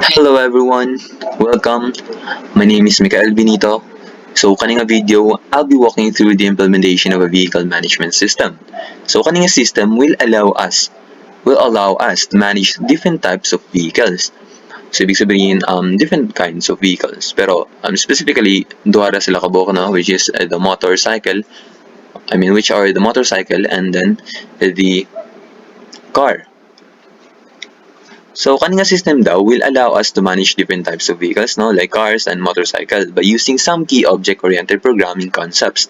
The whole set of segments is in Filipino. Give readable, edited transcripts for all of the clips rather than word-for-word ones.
Hello everyone, welcome. My name is Mikael Benito. So kaninga video, I'll be walking through the implementation of a vehicle management system. So kaninga system will allow us to manage different types of vehicles. So ibig sabihin different kinds of vehicles. Pero specifically duha ra sila kabuok no, which is the motorcycle. Which are the motorcycle and then the car. So, kaninga system daw will allow us to manage different types of vehicles, no, like cars and motorcycle, by using some key object-oriented programming concepts.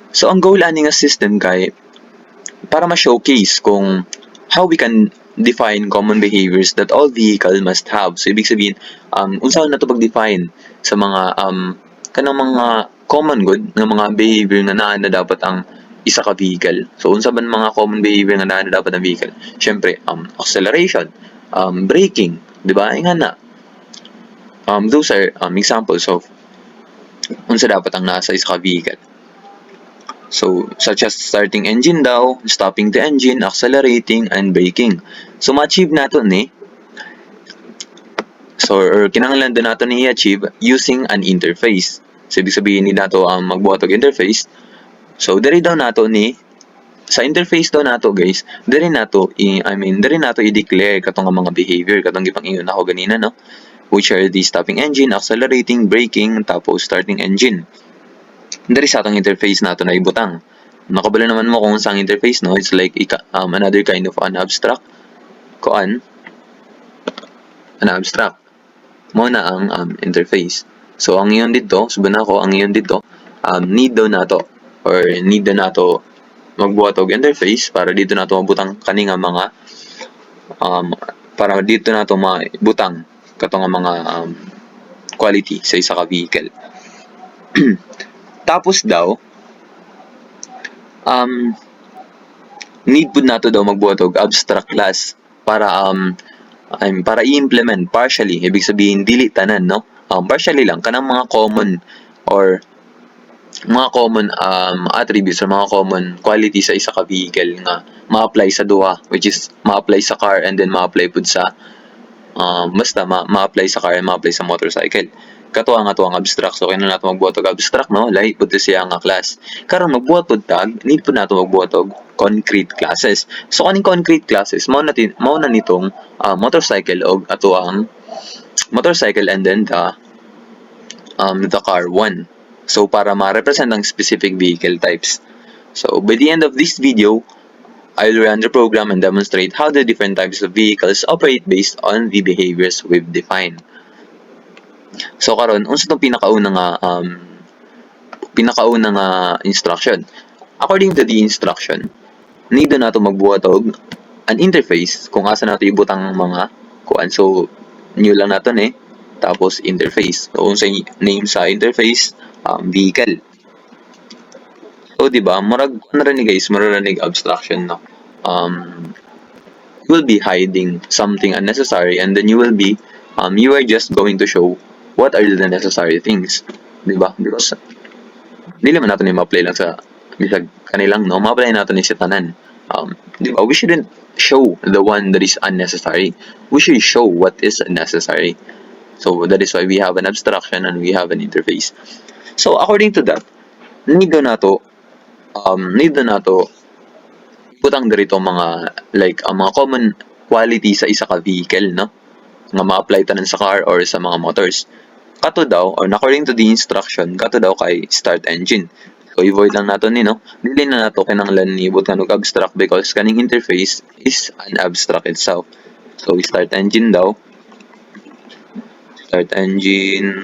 So, ang goal ani nga system kay para ma-showcase kung how we can define common behaviors that all vehicle must have. So, ibig sabihin, unsa na to pag-define sa mga kanang mga common good nga mga behavior nga naa na dapat ang isa ka vehicle. So, unsa man mga common behavior nga naa na dapat ang vehicle? Syempre, acceleration, braking, di ba? Nga na. Those are examples of unsa dapat ang nasa isa ka vehicle. So, such as starting engine daw, stopping the engine, accelerating, and braking. So, ma-achieve nato ni or kinahanglan din nato ni i-achieve using an interface. So, ibig sabihin ni nato magbuhat og interface. So, diri daw nato ni sa interface daw nato guys, diri nato i-declare katong mga behavior katong gipang-ingon ako ganina no, which are the stopping engine, accelerating, braking, tapos starting engine. Diri sa atong interface nato na ibutang. Nakabalo naman mo kung saan interface no, it's like another kind of an abstract mo na ang interface. So ang iyon dito, suban ako ang iyon dito, need daw nato magbuhat og interface para dito nato mabutang kani nga mga para dito nato mabutang katong mga quality sa isa ka vehicle. Tapos daw need pud nato daw magbuhat og abstract class para i-implement partially, ibig sabihin dili tanan no, partially lang kanang mga common attributes or mga common quality sa isa ka vehicle nga ma-apply sa duha, which is ma-apply sa car and then ma-apply pud sa ma-apply sa car and ma-apply sa motorcycle. Katuwa nga to ang abstract. So kinahanglan nato magbuhat og abstract no, lahi pud siya nga class. Karon magbuhat pud tag, need pud nato magbuhat og concrete classes. So kaning concrete classes mao na nitong motorcycle og ato ang motorcycle and then the car 1. So para ma-represent ang specific vehicle types. So by the end of this video, I'll run the program and demonstrate how the different types of vehicles operate based on the behaviors we've defined. So karon unsa tong pinakauna nga instruction? According to the instruction, need na nato magbuhat og an interface kung asa nato ibutang mga kuan. So new lang nato ni tapos interface. So unsa name sa interface? Vehicle. So di ba murag ni guys, abstraction no. You will be hiding something unnecessary and then you are just going to show what are the necessary things, di ba? Because dili man nato ni ma-apply lang sa bisag kanilang no, ma-apply nato ni sa tanan. Di ba? We shouldn't show the one that is unnecessary. We should show what is necessary. So that is why we have an abstraction and we have an interface. So according to that, need na nato butang dito mga mga common quality sa isa ka vehicle no, nga ma-apply tanan sa car or sa mga motors. Kato daw, or according to the instruction, kato daw kay start engine. So i-void lang nato ni no, dili na nato kinahanglan ni butan og abstract because kaning interface is an abstract itself. So start engine daw, start engine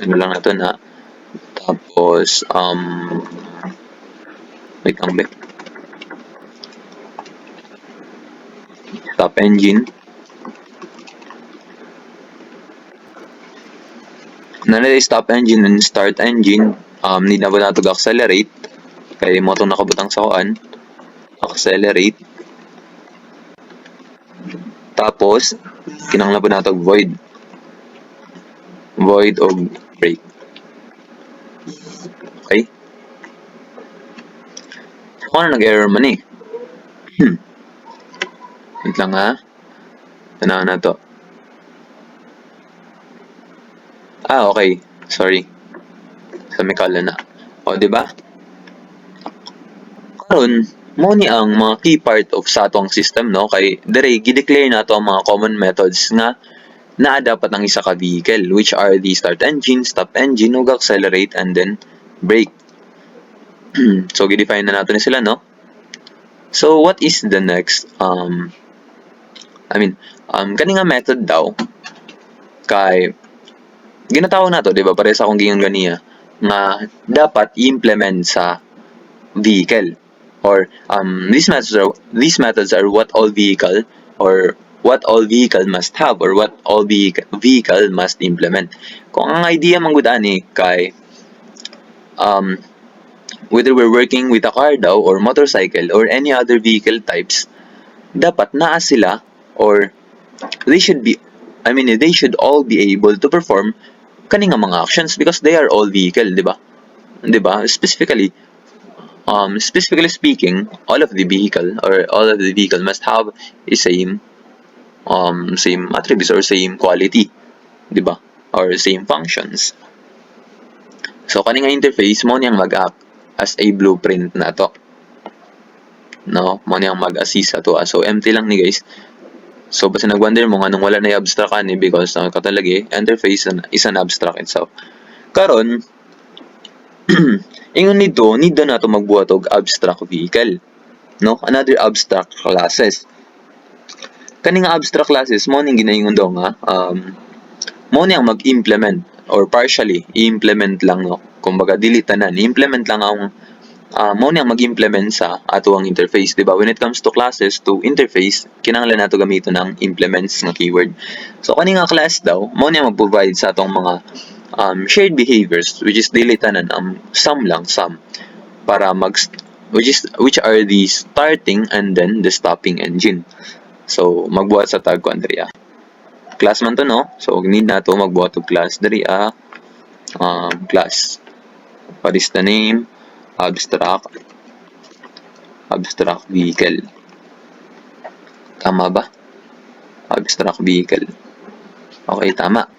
ano lang nato na, tapos wait lang ba, stop engine. Nanay stop engine and start engine, need na ba nato accelerate kay mo itong nakabutang sa kuan, accelerate. Tapos kinahanglan po nato void og brake. Okay, so ano nag-error man eh. Wait lang ha, tanaw na to. Okay. Sorry. Sa may kala na. O, di ba? Karon, mo ni ang mga key part of sa atong system, no? Kay dire gi-declare nato ang mga common methods nga naa dapat ang isa ka vehicle, which are the start engine, stop engine, ug accelerate, and then brake. So gi-define na nato ni sila, no? So what is the next kani nga method daw kay ginatawag nato, di ba? Pare sa akong gingon ganiya nga dapat i-implement sa vehicle, or these methods are what all vehicle, or what all vehicle must have, or what all vehicle must implement. Kung ang idea man gud ani kay whether we're working with a car daw or motorcycle or any other vehicle types, dapat naa sila, or they should be they should all be able to perform kani nga mga actions because they are all vehicle, di ba? Di ba? Specifically speaking, all of the vehicle must have a same attributes or same quality, di ba? Or same functions. So kani nga interface mo niyang mag-act as a blueprint na to. No, mo niyang mag-assist ato. So empty lang ni guys. So basta nag-wonder mo nganong wala na abstract ani because katalagi interface is an abstract itself. Karon ingon need na nato magbuhat og abstract vehicle, no? Another abstract classes. Kani nga abstract classes mo ning ginaingon daw nga mo niyang mag-implement or partially i-implement lang, no? Kumbaga dili tanan, i-implement lang ang mo niyang mag-implement sa ato ang interface, di ba? When it comes to classes to interface, kinahanglan nato gamiton ang implements nga keyword. So kani nga class daw mo niyang mag-provide sa atong mga shared behaviors, which is dili tanan sum para which are the starting and then the stopping engine. So magbuhat sa tag ko Andrea. Class man to, no? So need nato magbuhat og class diri class. What is the name? Abstract vehicle. Tama ba? Abstract vehicle. Okay, tama.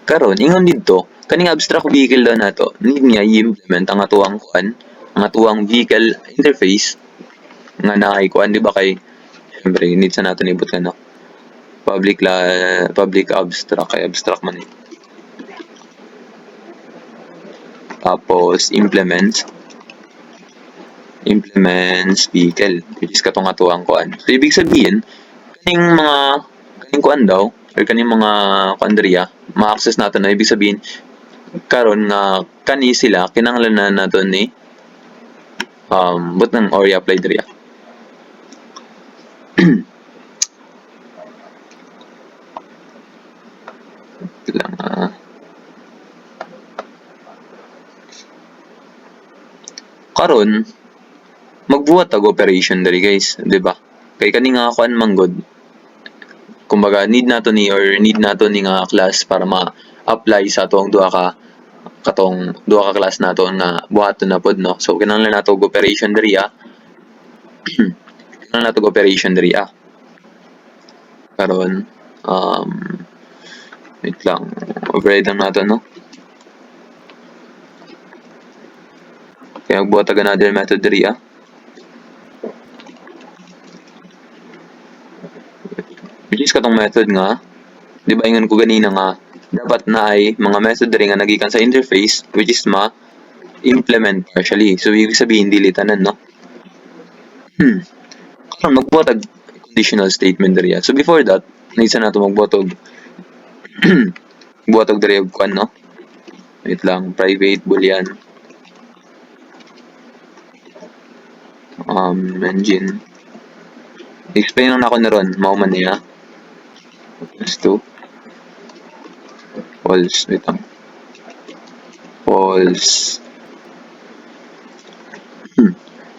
Karon ingon didto kaning abstract vehicle daw nato need niya i-implement ang atuang vehicle interface nga naay kuan, di ba? Kay syempre need sa nato nibot ka, no? Public abstract, kay abstract man. Tapos implements vehicle, which is katong atuang kuan. So ibig sabihin kaning kuan daw or kaning mga kuandriya ma-access nato na, ibig sabihin karon nga kani sila kinahanglan na nato ni butang or i-apply diri. Karon magbuhat og operation diri guys, di ba? Kay kani nga kuan manggod, kumbaga need nato ni nga class para ma-apply sa atong duha ka class nato nga buhaton na pod, no? So kinahanglan nato og operation diri karon wait lang, override lang nato, no? Kaya magbuhat og another method diri which is katong method nga, di ba ingon ko ganina nga dapat na ay mga method diri nga nagikan sa interface which is ma-implement partially. So ibig sabihin dili tanan, no? Karon magbuhat og conditional statement diri. So before that, need sa nato magbuhat og diri og kuan, no? Wait lang, private boolean engine. Explain lang nako na ron, mao man niya. Let's do false, wait lang. False.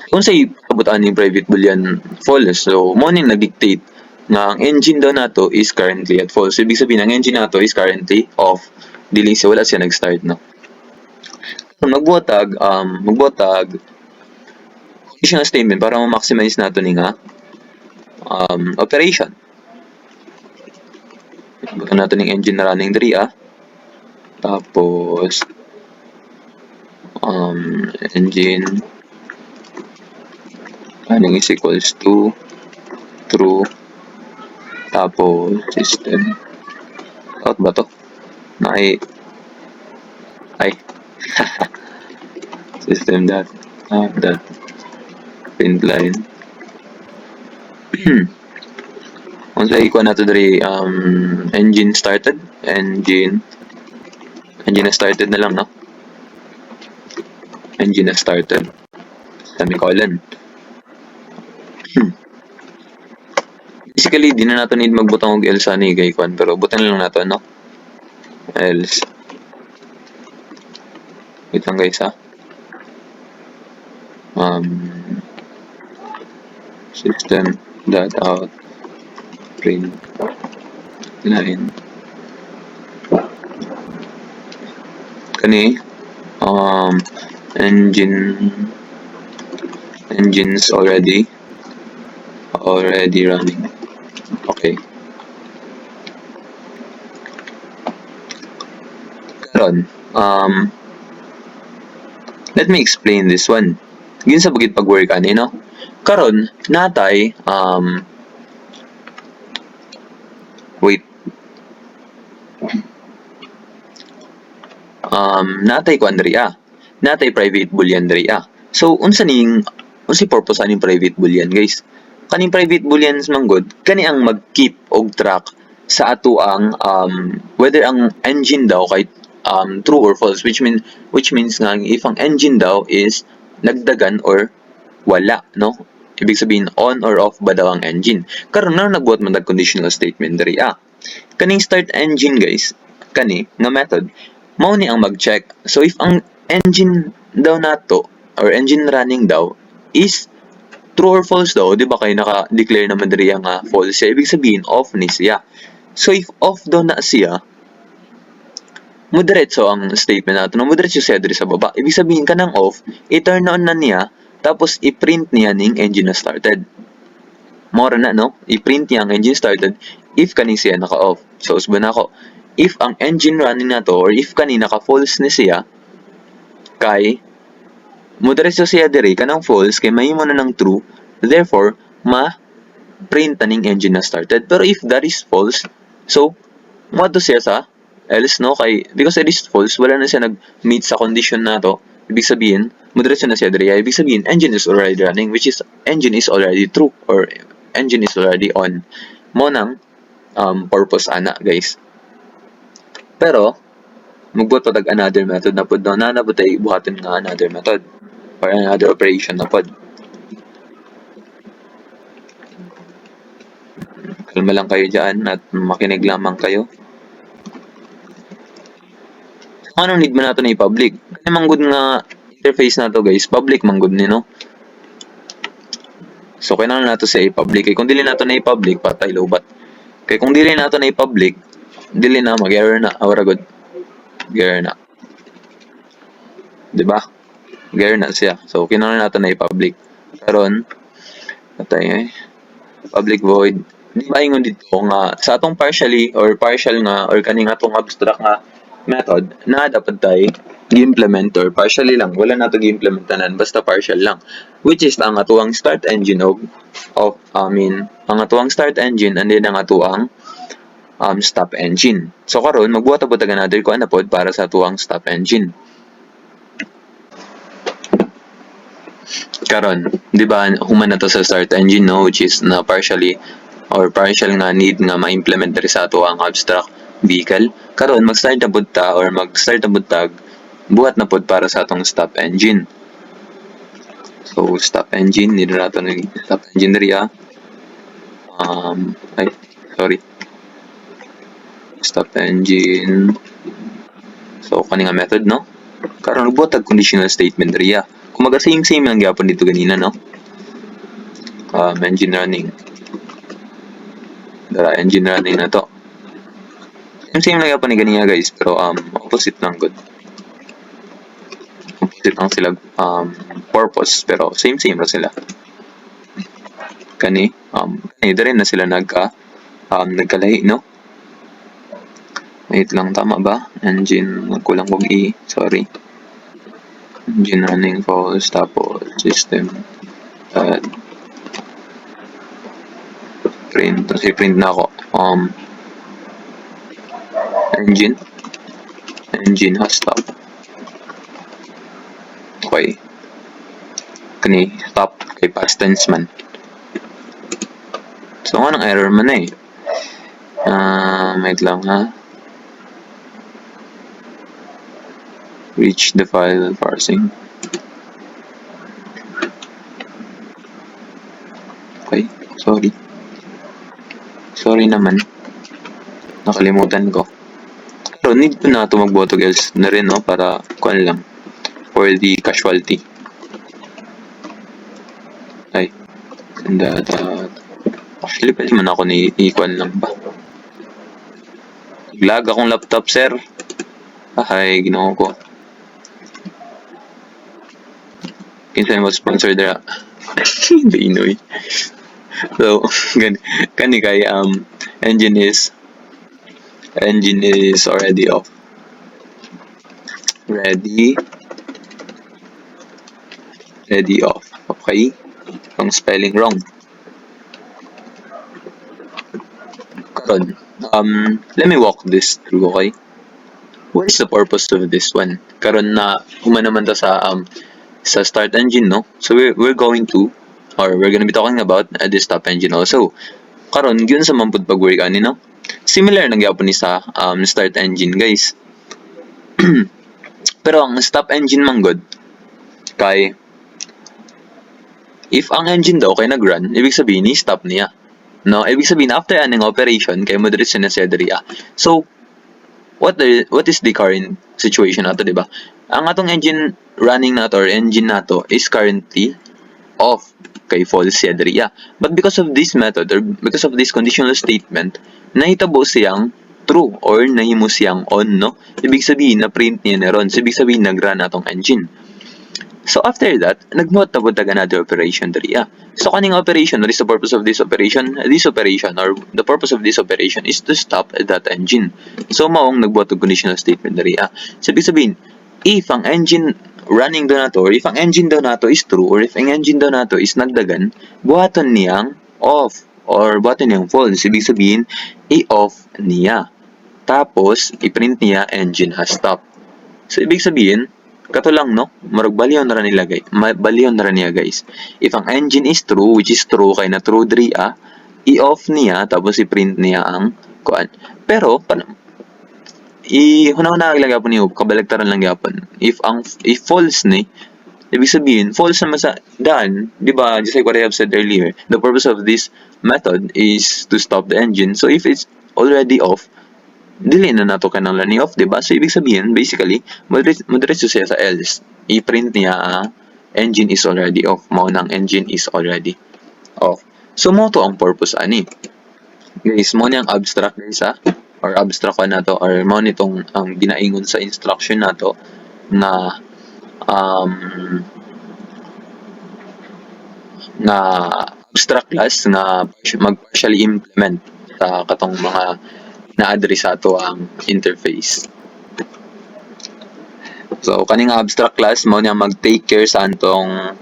Kung sa ipabutan ni private boolean false, so mo ning nag-dictate nga ang engine daw nato is currently at false. Ibig sabihin ang engine nato is currently off, dili siya, wala siya nag-start, no? So magbuhatag conditional statement para ma-maximize nato ni nga operation. Butan nato ning engine na running diri tapos engine running is equals to true, tapos system out ba to? Ay system dot dot print line once I equal na to dre engine started na started na lang, no? Engine na started semicolon. Basically, di na nato need magbutang og else ani gay kwan, pero butan lang nato, no? Else. Wait lang guys, ha? System dot out print line kani engines already running. Okay. Karon, let me explain this one. Gin sa bugid pag-work ani, no? Karon natay natay kwan diri natay private boolean diri So unsay purpose aning private boolean, guys? Kaning private booleans manggod kani ang mag-keep og track sa ato ang whether ang engine daw kay true or false, which means nga if ang engine daw is nagdagan or wala, no? Ibig sabihin on or off ba daw ang engine. Karon na nagbuhat man dag conditional statement diri kaning start engine, guys, kani nga method mao ni ang mag-check. So if ang engine daw nato or engine running daw is true or false daw, di ba kay naka-declare naman diri nga false siya, ibig sabihin off ni siya. So if off daw na siya, moderetso ang statement nato, no? Moderetso siya diri sa baba. Ibig sabihin kanang off, i-turn on na niya, tapos i-print niya ning engine na started. Mora na, no? I-print niya ang engine started if kaning siya naka-off. So usban ako, if ang engine running na to or if kani naka-false ni siya, kay moderetso siya diri kanang false kay mahimo na ng true, therefore ma-print na ning engine na started. Pero if that is false, so mo to siya sa else, no? Kay because it is false, wala na siya nag-meet sa condition na to, ibig sabihin moderetso na siya diri, ibig sabihin engine is already running, which is engine is already true or engine is already on. Mo nang purpose ana, guys. Pero magbuhat pa tag another method na pod daw na nabutay buhaton nga another method or another operation na pod. Kalma lang kayo dyan at makinig lamang kayo. Anong need mo nato na i-public? Kaya manggod nga interface na to, guys, public manggod ni, no? So kailangan nato sa i-public. Kaya kung dili nato na i-public, patay lobat. Kaya kung dili nato na i-public, dili na mag-error na, awara good. Error na. Diba? Error na siya. So kailangan nato na i-public. Karon patay public void. Di ba ingon dito nga sa atong partially or partial nga or kaning atong abstract nga method na dapat tay gi-implement or partially lang, wala nato gi-implementanan, basta partial lang, which is ang atuang start engine ang atuang start engine and then ang atuang stop engine. So karon magbuhat ta another kuan na pod para sa atuang stop engine. Karon, di ba human na to sa start engine, no, which is na partial nga need nga ma-implement diri sa atuang abstract vehicle. Karon mag-start na pud ta or mag-start na pud tag buhat na pod para sa atong stop engine. So stop engine, need nato ng stop engine diri stop engine. So kani nga method, no? Karon buhat tag conditional statement diri kung same lang gyapon dito ganina, no? Engine running. Engine running na to. Same lang gyapon ni ganina, guys, pero opposite lang good. Opposite lang sila purpose, pero same ra sila. Kani diri na sila nagkalahi, no? Wait lang, tama ba? Engine, kulang kong E, sorry. Engine running false, tapos system print, tapos i-print na ako. Engine has stopped. Okay. Kani, stop kay past tense man. So, anong error man eh? Wait lang ha. Reach the file parsing. Okay, sorry. Sorry naman. Nakalimutan ko. Pero need ko na ito mag-botog else na rin, no? Para, kuhan lang. For the casualty. Ay. And that, actually, pwede man ako ni kuhan lang ba? Lag akong laptop, sir. Ay, ginawa ko. Kinsan was sponsored na. Inoy. So, kani kay engine is already off. Ready off. Okay? Ang spelling wrong. Karon, let me walk this through, okay? What is the purpose of this one? Karon na naman ta sa start engine, no? So we're going to, or we're gonna be talking about the stop engine also. Karon gyud sa mampud pag-work ani, no? Similar nang gyapon ni sa start engine, guys. Pero ang stop engine man good kay if ang engine daw kay nag-run, ibig sabihin ni-stop niya. No, ibig sabihin after aning operation kay mo diretso na siya diri. So what is the current situation nato, di ba? Ang atong engine running nato or engine nato is currently off kay false siya diri. But because of this method or because of this conditional statement, nahitabo siyang true or nahimo siyang on, no? Ibig sabihin na print niya na ron. So, ibig sabihin nag-run atong engine. So after that, nagmuot na punta another operation diri. So kaning operation, what is the purpose of this operation? This operation or the purpose of this operation is to stop that engine. So maong nagbuot og conditional statement diri. So ibig sabihin, if ang engine running daw nato or if ang engine daw nato is true or if ang engine daw nato is nagdagan, buhaton niyang off or buhaton niyang false. Ibig sabihin, i-off niya. Tapos, i-print niya engine has stopped. So ibig sabihin, kato lang, no? Marag baliyon na nila, guys. Baliyon na niya, guys. If ang engine is true, which is true kay na true diri, i-off niya tapos i-print niya ang kuan. Pero hunahuna lang gyapon niyo, kabaligtaran lang gyapon. If false ni, ibig sabihin false naman sa daan, di ba? Just like what I have said earlier, the purpose of this method is to stop the engine. So if it's already off, dili na nato kanang running off, di ba? So ibig sabihin, basically, madiretso siya sa else. I-print niya engine is already off. Mao nang engine is already off. So mo to ang purpose ani. Guys, mo ni ang abstract, guys, or abstract na to, or mo nitong ang ginaingon sa instruction nato na na abstract class na mag-partially implement sa katong mga na-address ato ang interface. So kaning abstract class mo niya mag-take care sa antong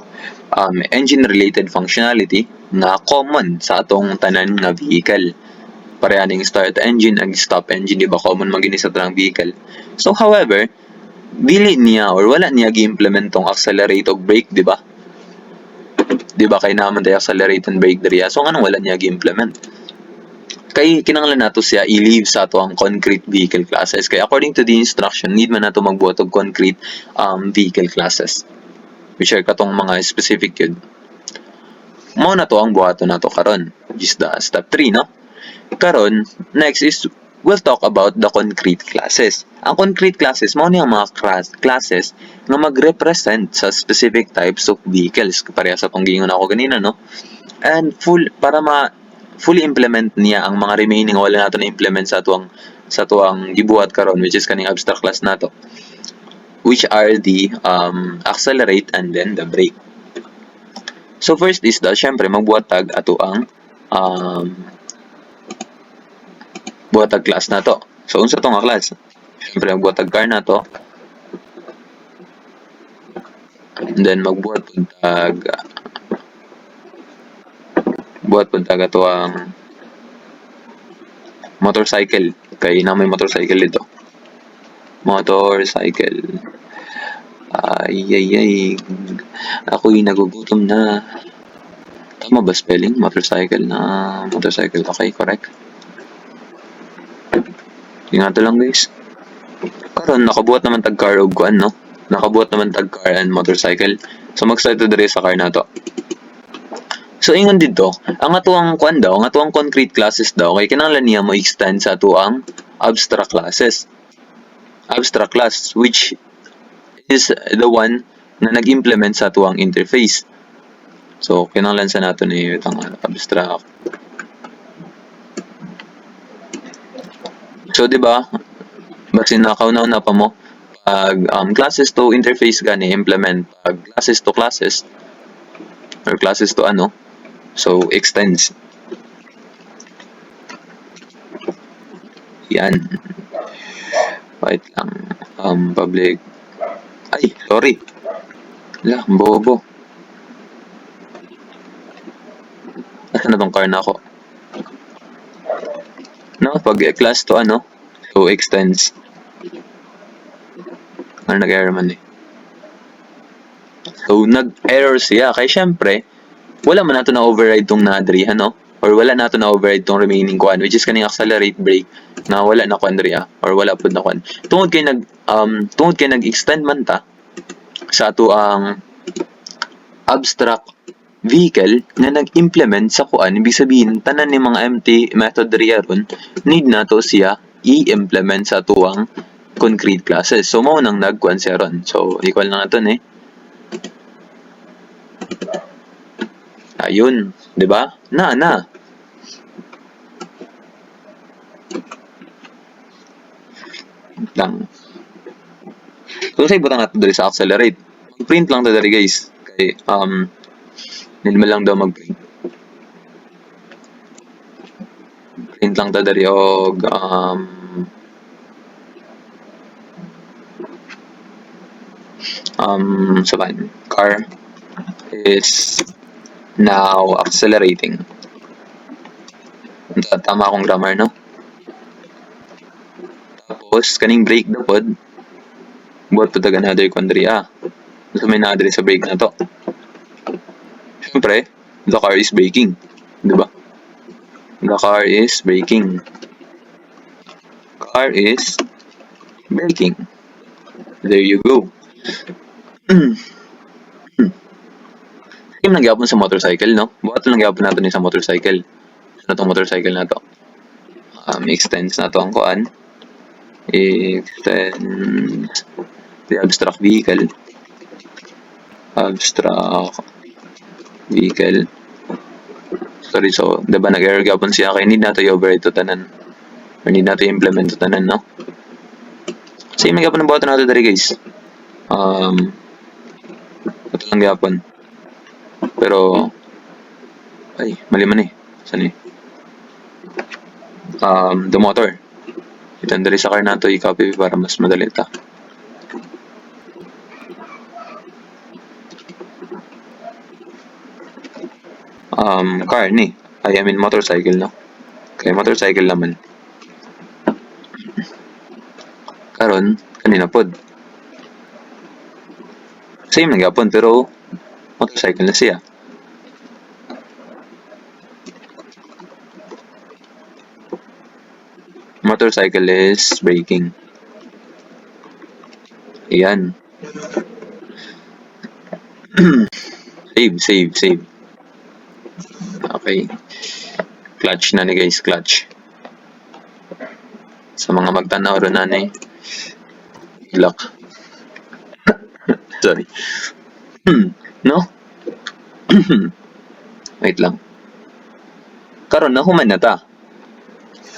engine-related functionality na common sa atong tanan nga vehicle. Pareha ning start engine ag stop engine, di ba? Common man gini sa tanang vehicle. So however, dili niya or wala niya gi-implement tong accelerate o brake, di ba? Di ba kay naman tayo accelerate and brake diri. So anong wala niya gi-implement? Kay kinahanglan nato siya i-leave sa ato ang concrete vehicle classes. Kay according to the instruction, need man nato magbuhat og concrete vehicle classes, which are katong mga specific yun. Mao na to ang buhaton nato karon, which is the step 3, no? Karon, next is we'll talk about the concrete classes. Ang concrete classes mao ni ang mga classes nga mag-represent sa specific types of vehicles. Pareha sa tong giingon ako ganina, no? And fully implement niya ang mga remaining wala nato na implement sa tuang gibuhat karon, which is kaning abstract class nato, which are the accelerate and then the brake. So first is syempre magbuhat tag ato ang buhatag class nato. So unsa to nga class? Siyempre magbuhat tag car na to. And then magbuhat pud tag ato ang motorcycle. Kay na may motorcycle dito. Motorcycle. Ay. Ako'y nagugutom na. Tama ba spelling? Motorcycle na. Motorcycle. Okay, correct. Tingnan to lang guys. Karon nakabuhat naman tag car og kuan no. Nakabuhat naman tag car and motorcycle. So mag-start to dire sa car na to. So ingon dito, ang atuang kuan daw, ang atuang concrete classes daw kay kinahanglan niya mo extend sa atuang abstract classes. Abstract class which is the one na nag-implement sa atuang interface. So kinahanglan sa nato ni itong abstract. So di ba? Basin nakauna-una pa mo pag classes to interface gani implement pag classes to classes or classes to ano, so extends. Yan. Wait lang. Public. Ay, sorry. Wala, bobo. Asa na tong car na ako? No, pag class to ano, so extends. Ano nag-error man eh. So, nag-error siya. Kaya syempre, wala man nato na override tong nadrihan, no? Or wala nato na override tong remaining kuan, which is kaning accelerate brake na wala na kuan dria or wala pud na kuan. Tungod kay nag-extend man ta sa ato ang abstract vehicle na nag-implement sa kuan, ibig sabihin tanan ni mga empty method dria ron need nato siya i-implement sa tuwang concrete classes. So mao nang nagkuan siya ron. So equal na naton eh. Ayun, 'di ba? Na. Lang. So sa ibutang nato diri sa accelerate. Print lang ta diri guys. Kay nilma lang daw mag-print. Print lang ta diri og saban car is now accelerating. Tama akong grammar, no? Tapos, kaning brake daw pod, buhat po taga another quandary So, may na sa brake na to. Siyempre, the car is braking. Diba? The car is braking. Car is braking. There you go. Same lang gyapon sa motorcycle, no? Buhat lang gyapon nato ni sa motorcycle. Ano tong motorcycle na to? Extends na to ang kuan. Extends the abstract vehicle. Sorry, so, diba nag-error gyapon siya kay need nato i-override to tanan. Or need nato i-implement to tanan, no? Same lang gyapon ang buhat nato diri, guys. Ito lang gyapon. Pero, ay, mali man eh. Saan eh? The motor. Itan dali sa car nato i-copy para mas madali ta. Car ni. I mean motorcycle, no? Kaya motorcycle naman. Karon, kanina pod. Same lang gyapon pero motorcycle na siya. Motorcycle is braking. Ayan. Save. Okay. Clutch na ni guys, clutch. Sa mga magtanaw ron na ni. Lock. Sorry. No? Wait lang. Karon nahuman na ta.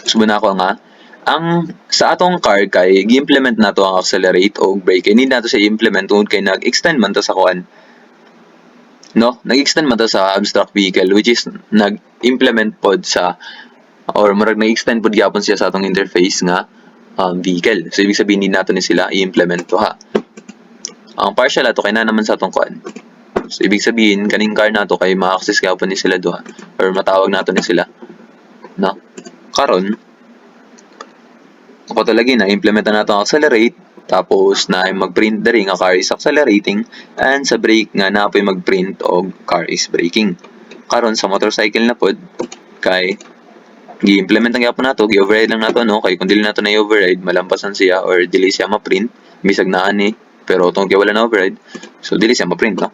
Subo na ako nga. Ang sa atong car kay gi-implement nato ang accelerate o brake. Need nato siya i-implement tungod kay nag-extend man to sa kuan. No, nag-extend man to sa abstract vehicle which is nag-implement pod sa or murag nag-extend pod gyapon siya sa atong interface nga vehicle. So, ibig sabihin, need nato ni sila i-implement to ha. Ang partial ato kay na naman sa atong kuan. So, ibig sabihin, kaning car nato kay ma-access gapon ni sila duha or matawag nato ni sila. No? Karon, ako talaga na-implement na nato ang accelerate, tapos na mag-print diri nga car is accelerating, and sa brake nga na po mag-print og car is braking. Karon sa motorcycle na pod, kay gi-implement ang gyapon nato, gi-override lang nato no, kay kung dili nato na i-override, malampasan siya or dili siya ma-print, bisag na ani, pero tong kay wala na override, so dili siya ma-print no.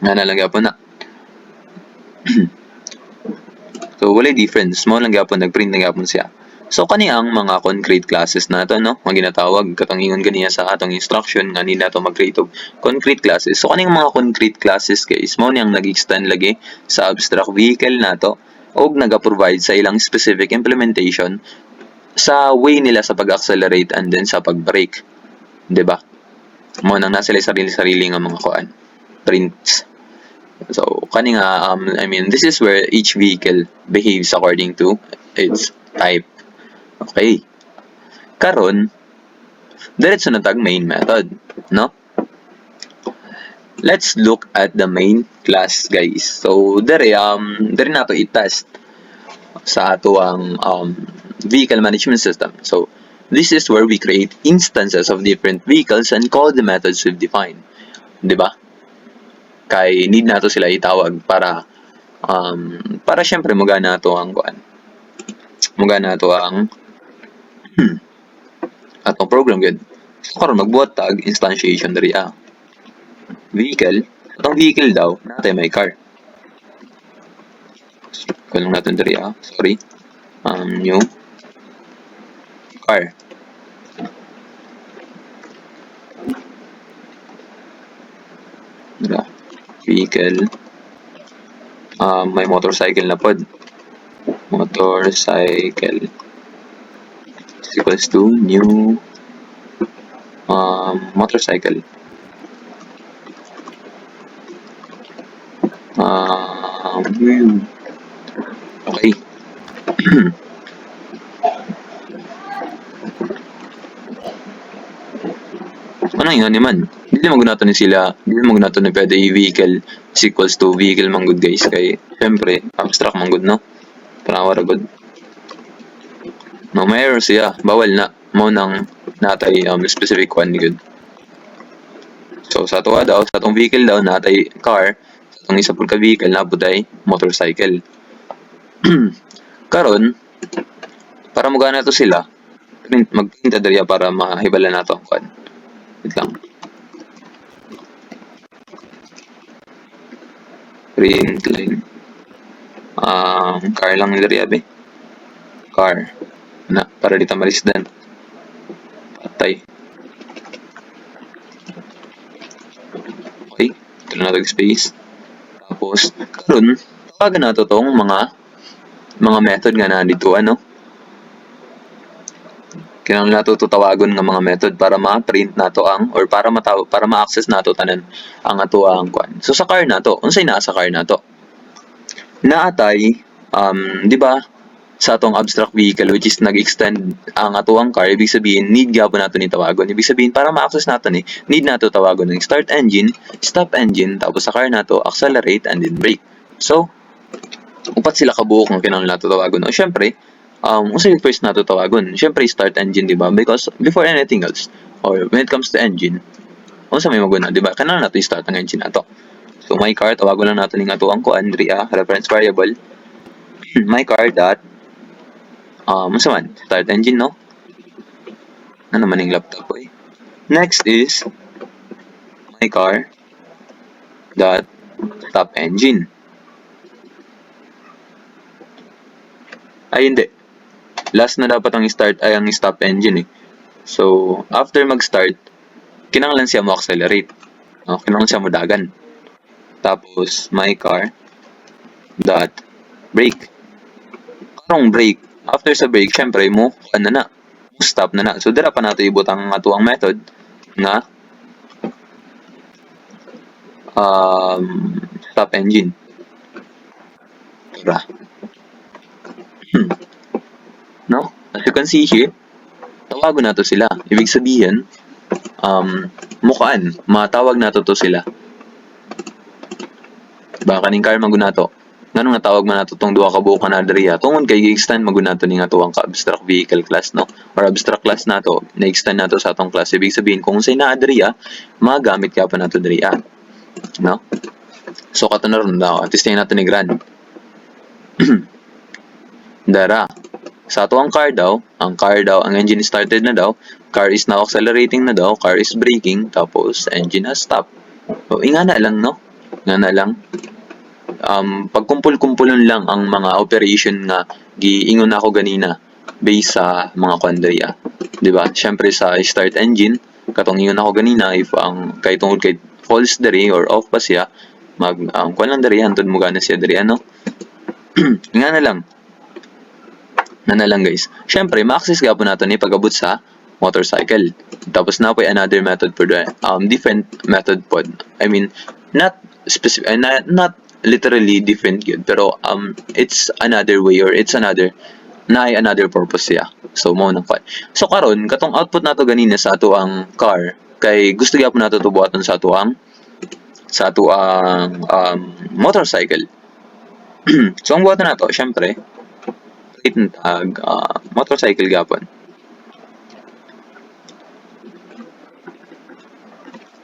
Nga na lang gyapon na. So walay difference, mo lang gyapon nag-print na gyapon siya. So kani ang mga concrete classes nato no, mga ginatawag katong ingon ganiya sa atong instruction nga nila to mag-create og concrete classes. So kaning mga concrete classes guys, mao niyang nag-extend lagi sa abstract vehicle nato og naga-provide sa ilang specific implementation sa way nila sa pag-accelerate and then sa pag-brake. 'Di ba? Mo nang nasa sarili-sarili nga mga kuan prints. So kani nga I mean this is where each vehicle behaves according to its type. Okay. Karon, diretso na tag main method, no? Let's look at the main class, guys. So, dere nato i-test sa ato ang vehicle management system. So, this is where we create instances of different vehicles and call the methods we've defined. 'Di ba? Kay need nato sila itawag para syempre mugana nato ang kuan. Mugana nato ang atong program gud. So, karon magbuhat tag instantiation diri vehicle. Atong vehicle daw natay may car. Kalong natin diri sorry. New car. Vehicle. May motorcycle na pod. Motorcycle is equals to new motorcycle. Okay. Ano yun naman? Dili mo nato ni sila, dili mo nato ni pwede vehicle is equals to vehicle man good guys kay syempre abstract man good no. Tanawa ra good. No may error siya, bawal na mo nang natay specific one ni good. So sa tuwa daw sa atong vehicle daw natay car, sa atong isa pud ka vehicle na pud ay motorcycle. Karon para magana to sila, mag-print diri para mahibala nato ang kuan. Wait lang. Print line. Car lang diri abi. Car. Na para dito marisdan. Patay. Okay, ito na natag space. Tapos karon tawagan nato tong mga method nga na dito ano. Kinahanglan nato tawagon nga mga method para ma-print nato ang or para ma-access nato tanan ang ato ang kuan. So sa car nato, unsay naa sa car nato? Naatay di ba sa atong abstract vehicle which is nag-extend ang ato ang car, ibig sabihin need gyapon nato ni tawagon. Ibig sabihin para ma-access nato ni need nato tawagon ng start engine, stop engine, tapos sa car nato accelerate and then brake. So upat sila kabuok ang kinahanglan nato tawagon. O syempre usa yung first nato tawagon? Syempre start engine, di ba? Because before anything else, or when it comes to engine, unsa may maguna, di ba? Kanang nato i-start ang engine nato. So my car tawagon lang nato ning ato ang kuan diri reference variable. My car dot unsa man start engine no? Ano naman yung laptop ko eh. Next is my car dot stop engine. Ay hindi. Last na dapat ang start ay ang stop engine eh. So, after mag-start, kinahanglan siya mo accelerate. No? Kinahanglan siya mo dagan. Tapos, my car dot brake. Karong brake, after sa brake, syempre mo, stop na. So, dira pa nato ibot ang atuang method na stop engine. Diba? No? As you can see here, tawagon nato sila. Ibig sabihin, mukaan, matawag nato to sila. Diba, kaning car magunato. Nganong natawag man nato tong duha ka buok na diriya tungod kay gi-extend magunato ni nga tuwang ka abstract vehicle class, no? Or abstract class nato, na-extend nato sa atong class. Ibig sabihin kung unsay naa diriya, magamit gyapon nato diriya. No? So katunaron daw, testing nato ni Gran. Dara. Sa ato ang car daw, ang engine is started na daw, car is now accelerating na daw, car is braking, tapos engine has stopped. So, ingana lang, no? Ingana lang. Pagkumpul-kumpulon lang ang mga operation nga giingon ako ganina based sa mga kondriya. 'Di ba? Syempre sa start engine, katong ingon ako ganina if ang kay tungod kay false diri or off pa siya, kuan lang diri antud mo gana siya diri ano. Ingana lang. Nana lang guys. Syempre ma-access gyapon nato ni pag-abot sa motorcycle. Tapos na po another method for the different method pod. I mean not specific not literally different yun pero it's another way or it's another purpose siya. So mo nang fun. So karon katong output nato ganina sa ato ang car kay gusto gyapon nato tubuhaton sa ato ang motorcycle. So ang buhaton nato syempre tag motorcycle gyapon.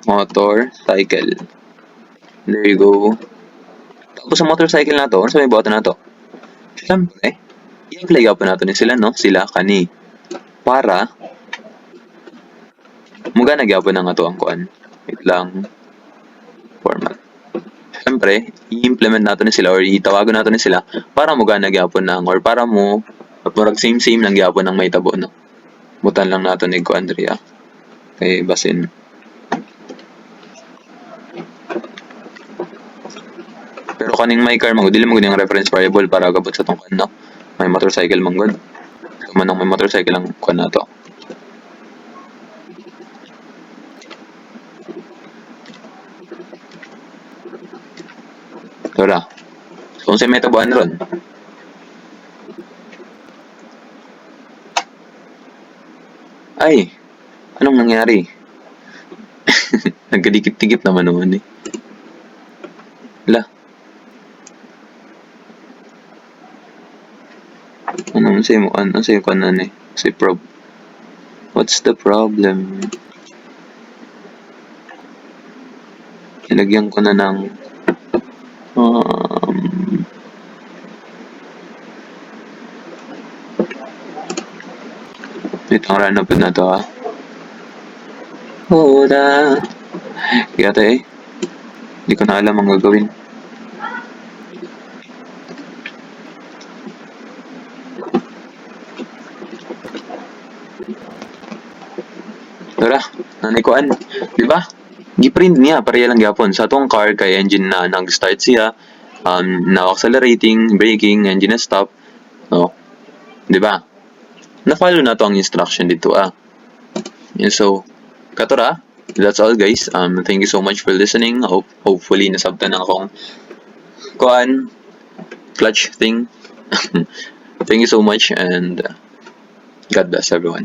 Motorcycle. There you go. Tapos sa motorcycle na to, ano sa may buhaton na to? Siyempre, i-apply pa natin sila, no? Sila, kani. Para, muga nagyapon na nga to ang kuan. Wait lang. Format. Siyempre, i-implement natin sila or itawagan natin sila para muga nagyapon na or para mo, parang same lang gyapon ng may tabo, no? Butan lang natin ni ko Andrea. Kay basin. Pero kaning may car magud dili mo yung reference variable para gabot sa tong no. May motorcycle manggod. So manang may motorcycle ang kuan nato. Tora. So unsay may tabuan ron? Ay, anong nangyari? Nagkadikit-dikit naman eh. Lah. Ano say mo say kanan eh. Say What's the problem? Ilagyan ko na ng wait, ang run up na to ah. Hoda. Kaya tayo eh. Hindi ko na alam ang gagawin. Tara, nanikuan. Diba? Giprint niya, pareha lang gyapon. Sa atong car, kay engine na nag-start siya. Now accelerating, braking, engine na stop. No? Diba? Na-follow na to ang instruction dito ah. And so, katura, that's all guys. Thank you so much for listening. Hopefully, nasabtan na akong kuan, clutch thing. Thank you so much and God bless everyone.